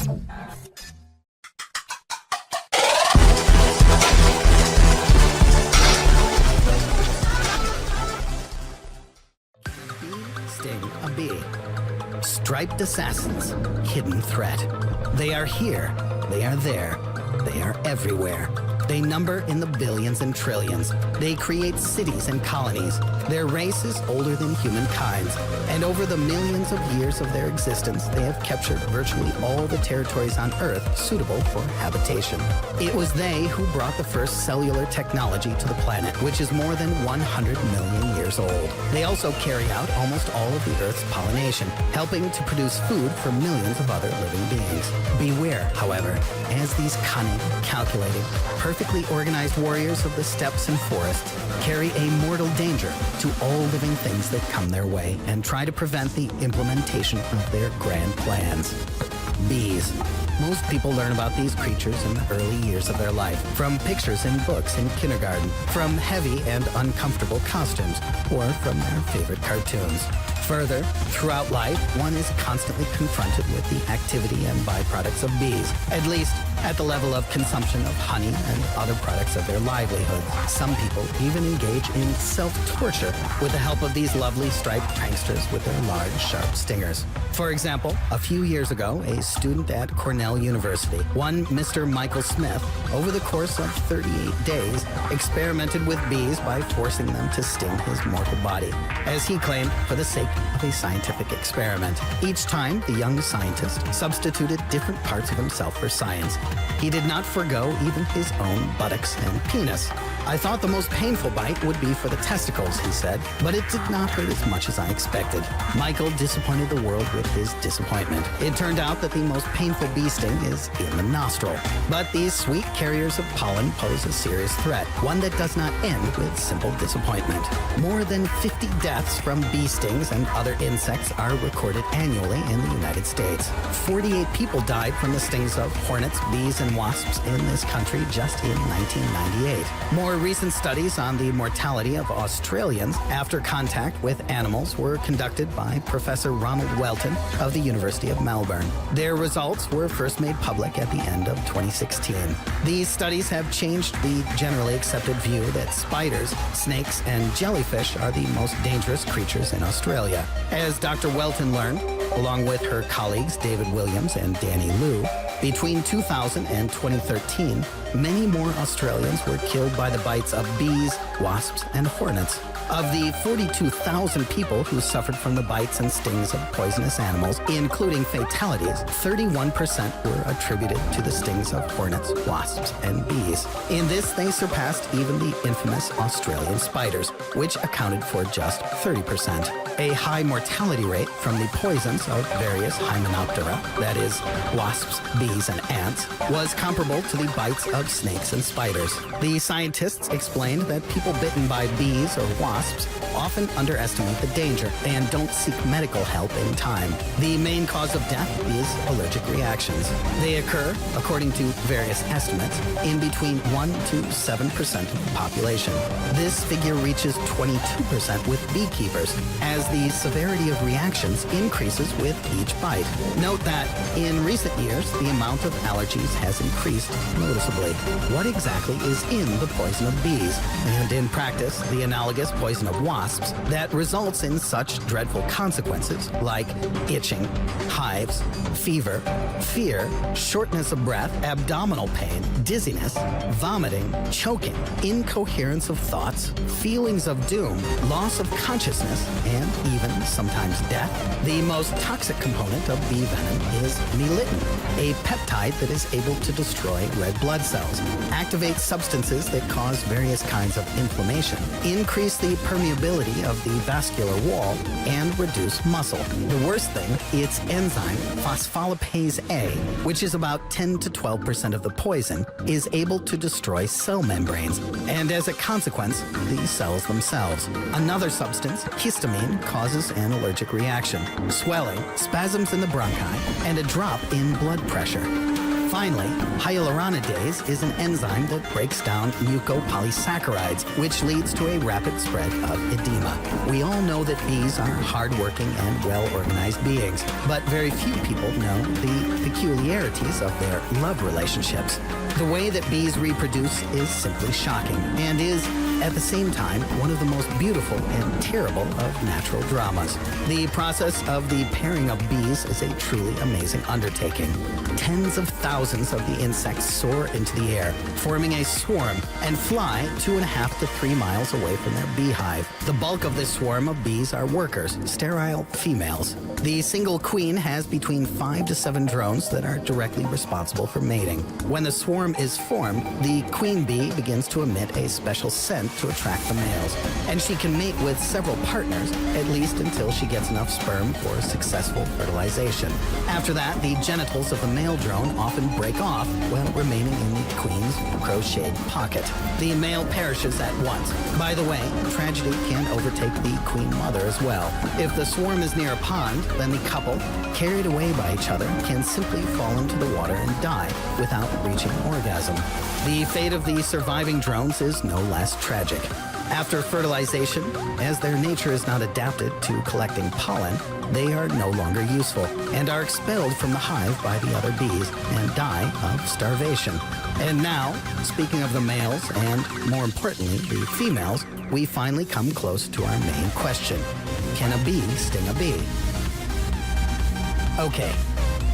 Sting a bee. Striped assassins, hidden threat. They are here, they are there, they are everywhere. They number in the billions and trillions. They create cities and colonies. Their race is older than humankind's, and over the millions of years of their existence, they have captured virtually all the territories on Earth suitable for habitation. It was they who brought the first cellular technology to the planet, which is more than 100 million years old. They also carry out almost all of the Earth's pollination, helping to produce food for millions of other living beings. Beware, however, as these cunning, calculated, perfectly organized warriors of the steppes and forests carry a mortal danger to all living things that come their way and try to prevent the implementation of their grand plans. Bees. Most people learn about these creatures in the early years of their life, from pictures in books in kindergarten, from heavy and uncomfortable costumes, or from their favorite cartoons. Further, throughout life, one is constantly confronted with the activity and byproducts of bees, at least at the level of consumption of honey and other products of their livelihood. Some people even engage in self-torture with the help of these lovely striped pranksters with their large, sharp stingers. For example, a few years ago, a student at Cornell University, one Mr. Michael Smith, over the course of 38 days, experimented with bees by forcing them to sting his mortal body, as he claimed, for the sake of a scientific experiment. Each time, the young scientist substituted different parts of himself for science. He did not forego even his own buttocks and penis. I thought the most painful bite would be for the testicles, he said, but it did not hurt as much as I expected. Michael disappointed the world with his disappointment. It turned out that the most painful bee sting is in the nostril. But these sweet carriers of pollen pose a serious threat, one that does not end with simple disappointment. More than 50 deaths from bee stings and other insects are recorded annually in the United States. 48 people died from the stings of hornets, bees, and wasps in this country just in 1998. More recent studies on the mortality of Australians after contact with animals were conducted by Professor Ronald Welton of the University of Melbourne. Their results were first made public at the end of 2016. These studies have changed the generally accepted view that spiders, snakes, and jellyfish are the most dangerous creatures in Australia. As Dr. Welton learned, along with her colleagues David Williams and Danny Liu, between 2000 and 2013, many more Australians were killed by the bites of bees, wasps, and hornets. Of the 42,000 people who suffered from the bites and stings of poisonous animals, including fatalities, 31% were attributed to the stings of hornets, wasps, and bees. In this, they surpassed even the infamous Australian spiders, which accounted for just 30%. A high mortality rate from the poisons of various Hymenoptera, that is, wasps, bees, and ants, was comparable to the bites of snakes and spiders. The scientists explained that people bitten by bees or wasps often underestimate the danger and don't seek medical help in time. The main cause of death is allergic reactions. They occur, according to various estimates, in between 1 to 7% of the population. This figure reaches 22% with beekeepers, as the severity of reactions increases with each bite. Note that in recent years, the amount of allergies has increased noticeably. What exactly is in the poison of bees? And in practice, the analogous poison of wasps that results in such dreadful consequences like itching, hives, fever, fear, shortness of breath, abdominal pain, dizziness, vomiting, choking, incoherence of thoughts, feelings of doom, loss of consciousness, and even sometimes death. The most toxic component of bee venom is melittin, a peptide that is able to destroy red blood cells, activate substances that cause various kinds of inflammation, increase the permeability of the vascular wall, and reduce muscle. The worst thing, its enzyme, phospholipase A, which is about 10 to 12% of the poison, is able to destroy cell membranes, and as a consequence, the cells themselves. Another substance, histamine, causes an allergic reaction, swelling, spasms in the bronchi, and a drop in blood pressure. Finally, hyaluronidase is an enzyme that breaks down mucopolysaccharides, which leads to a rapid spread of edema. We all know that bees are hardworking and well-organized beings, but very few people know the peculiarities of their love relationships. The way that bees reproduce is simply shocking and is, at the same time, one of the most beautiful and terrible of natural dramas. The process of the pairing of bees is a truly amazing undertaking. Tens of thousands of the insects soar into the air, forming a swarm, and fly 2.5 to 3 miles away from their beehive. The bulk of this swarm of bees are workers, sterile females. The single queen has between 5 to 7 drones that are directly responsible for mating. When the swarm is formed, the queen bee begins to emit a special scent to attract the males, and she can mate with several partners, at least until she gets enough sperm for successful fertilization. After that, the genitals of the male drone often break off while remaining in the queen's crocheted pocket. The male perishes at once. By the way, tragedy can overtake the queen mother as well. If the swarm is near a pond, then the couple, carried away by each other, can simply fall into the water and die without reaching orgasm. The fate of the surviving drones is no less tragic. After fertilization, as their nature is not adapted to collecting pollen, they are no longer useful and are expelled from the hive by the other bees and die of starvation. And now, speaking of the males and, more importantly, the females, we finally come close to our main question. Can a bee sting a bee? Okay,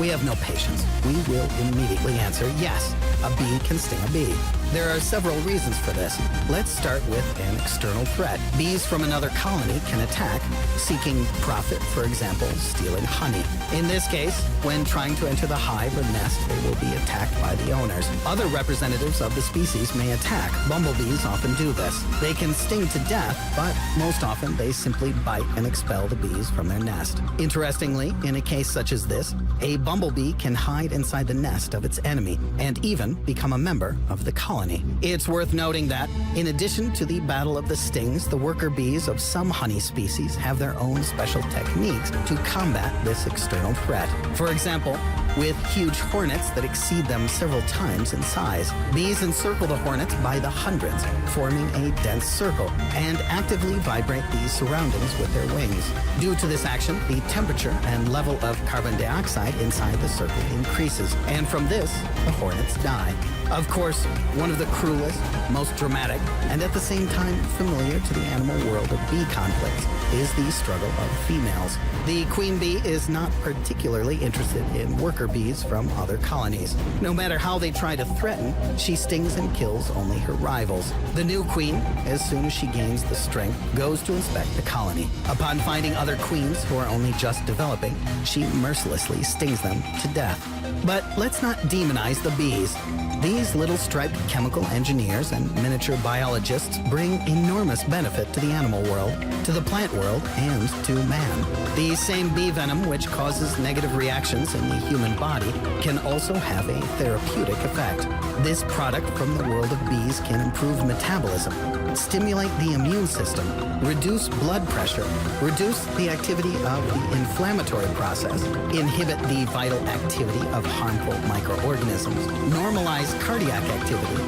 we have no patience. We will immediately answer yes, a bee can sting a bee. There are several reasons for this. Let's start with an external threat. Bees from another colony can attack, seeking profit, for example, stealing honey. In this case, when trying to enter the hive or nest, they will be attacked by the owners. Other representatives of the species may attack. Bumblebees often do this. They can sting to death, but most often they simply bite and expel the bees from their nest. Interestingly, in a case such as this, a bumblebee can hide inside the nest of its enemy and even become a member of the colony. It's worth noting that, in addition to the battle of the stings, the worker bees of some honey species have their own special techniques to combat this external threat. For example, with huge hornets that exceed them several times in size, bees encircle the hornets by the hundreds, forming a dense circle, and actively vibrate the surroundings with their wings. Due to this action, the temperature and level of carbon dioxide inside the circle increases, and from this, the hornets die. Of course, one of the cruelest, most dramatic, and at the same time familiar to the animal world of bee conflicts is the struggle of females. The queen bee is not particularly interested in worker bees from other colonies. No matter how they try to threaten, she stings and kills only her rivals. The new queen, as soon as she gains the strength, goes to inspect the colony. Upon finding other queens who are only just developing, she mercilessly stings them to death. But let's not demonize the bees. These little striped chemical engineers and miniature biologists bring enormous benefit to the animal world, to the plant world, and to man. The same bee venom which causes negative reactions in the human body can also have a therapeutic effect. This product from the world of bees can improve metabolism, stimulate the immune system, reduce blood pressure, reduce the activity of the inflammatory process, inhibit the vital activity of harmful microorganisms, normalize cardiac activity,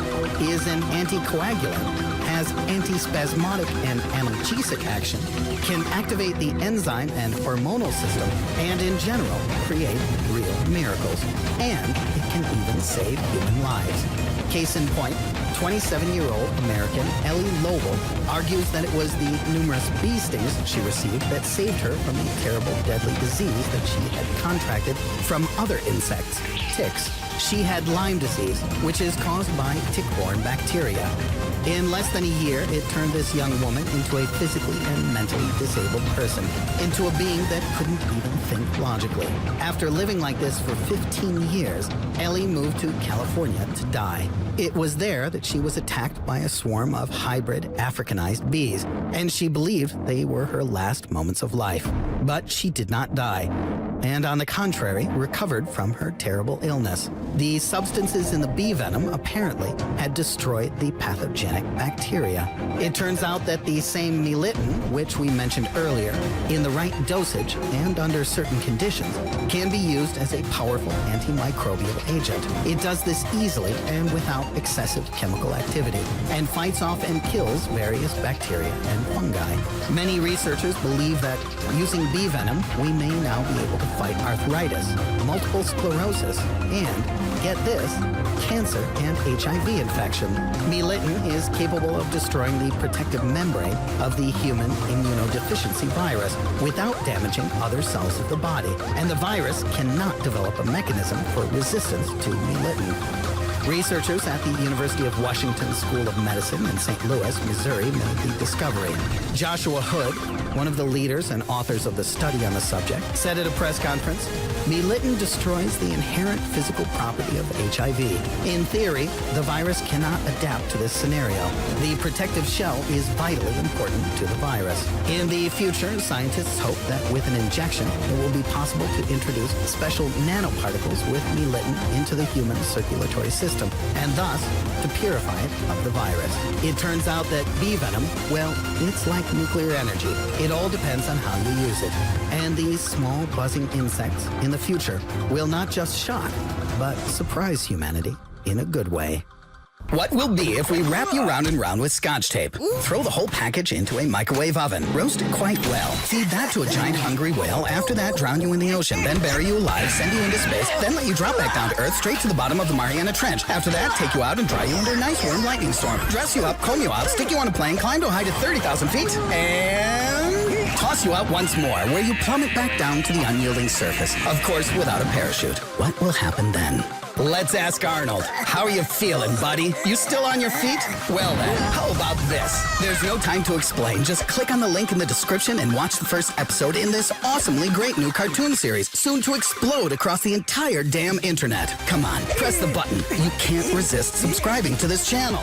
is an anticoagulant, has antispasmodic and analgesic action, can activate the enzyme and hormonal system, and in general create real miracles. And it can even save human lives. Case in point, 27-year-old American Ellie Lobel argues that it was the numerous bee stings she received that saved her from the terrible deadly disease that she had contracted from other insects, ticks. She had Lyme disease, which is caused by tick-borne bacteria. In less than a year, it turned this young woman into a physically and mentally disabled person, into a being that couldn't even think logically. After living like this for 15 years, Ellie moved to California to die. It was there that she was attacked by a swarm of hybrid Africanized bees, and she believed they were her last moments of life. But she did not die, and on the contrary, recovered from her terrible illness. The substances in the bee venom apparently had destroyed the pathogenic bacteria. It turns out that the same melittin, which we mentioned earlier, in the right dosage and under certain conditions, can be used as a powerful antimicrobial agent. It does this easily and without excessive chemical activity, and fights off and kills various bacteria and fungi. Many researchers believe that using bee venom, we may now be able to fight arthritis, multiple sclerosis, and, get this, cancer and HIV infection. Melitin is capable of destroying the protective membrane of the human immunodeficiency virus without damaging other cells of the body, and the virus cannot develop a mechanism for resistance to Melitin. Researchers at the University of Washington School of Medicine in St. Louis, Missouri, made the discovery. Joshua Hood, one of the leaders and authors of the study on the subject, said at a press conference, "Melitin destroys the inherent physical property of HIV. In theory, the virus cannot adapt to this scenario. The protective shell is vitally important to the virus. In the future, scientists hope that with an injection, it will be possible to introduce special nanoparticles with Melitin into the human circulatory system, and thus to purify it of the virus." It turns out that bee venom, well, it's like nuclear energy. It all depends on how you use it. And these small buzzing insects in the future will not just shock, but surprise humanity in a good way. What will be if we wrap you round and round with Scotch tape? Throw the whole package into a microwave oven. Roast it quite well. Feed that to a giant hungry whale. After that, drown you in the ocean. Then bury you alive, send you into space. Then let you drop back down to Earth, straight to the bottom of the Mariana Trench. After that, take you out and dry you under a nice warm lightning storm. Dress you up, comb you out, stick you on a plane, climb to a height of 30,000 feet, and toss you out once more, where you plummet back down to the unyielding surface. Of course, without a parachute. What will happen then? Let's ask Arnold. How are you feeling, buddy? You still on your feet? Well then, how about this? There's no time to explain. Just click on the link in the description and watch the first episode in this awesomely great new cartoon series, soon to explode across the entire damn internet. Come on, press the button. You can't resist subscribing to this channel.